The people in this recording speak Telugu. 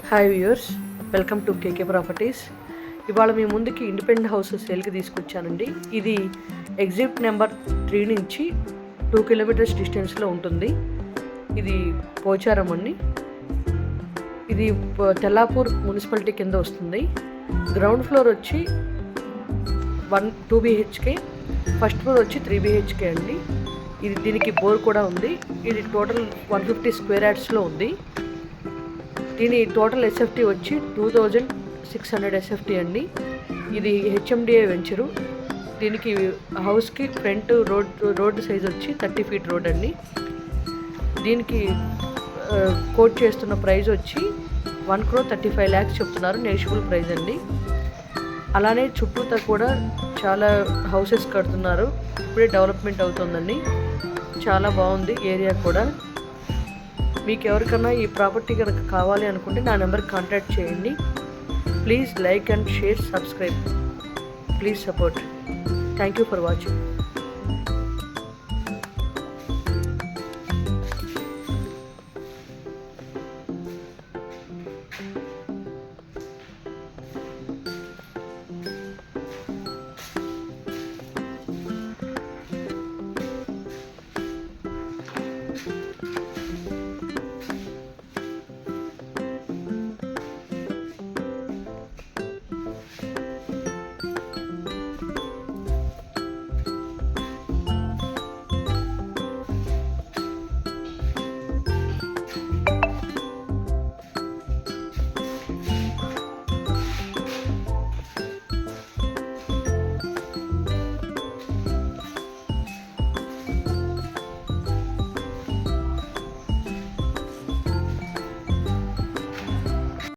Hi viewers, welcome to KK properties. ఇవాళ మీ ముందుకి ఇండిపెండెంట్ హౌస్ సేల్కి తీసుకొచ్చానండి. ఇది ఎగ్జిట్ నెంబర్ 3 నుంచి 2 కిలోమీటర్స్ డిస్టెన్స్లో ఉంటుంది. ఇది పోచారం అండి. ఇది తెల్లాపూర్ మున్సిపాలిటీ కింద వస్తుంది. గ్రౌండ్ ఫ్లోర్ వచ్చి 2 BHK, ఫస్ట్ ఫ్లోర్ వచ్చి 3 BHK అండి. దీనికి బోర్ కూడా ఉంది. ఇది టోటల్ 150 స్క్వేర్ యార్డ్స్లో ఉంది. దీని టోటల్ SFT వచ్చి 2600 SFT అండి. ఇది HMDA వెంచరు. దీనికి హౌస్కి ఫ్రంట్ రోడ్ సైజ్ వచ్చి 30 ఫీట్ రోడ్ అండి. దీనికి కోట్ చేస్తున్న ప్రైస్ వచ్చి 1,35 lakhs చెప్తున్నారు. నెగిషియబుల్ ప్రైస్ అండి. అలానే చుట్టూతా కూడా చాలా హౌసెస్ కడుతున్నారు. ఇప్పుడే డెవలప్మెంట్ అవుతుందండి. చాలా బాగుంది ఏరియా కూడా. మీకు ఎవరికైనా ఈ ప్రాపర్టీ కనుక కావాలి అనుకుంటే నా నెంబర్కి కాంటాక్ట్ చేయండి. Please like and share, subscribe. Please support. Thank you for watching.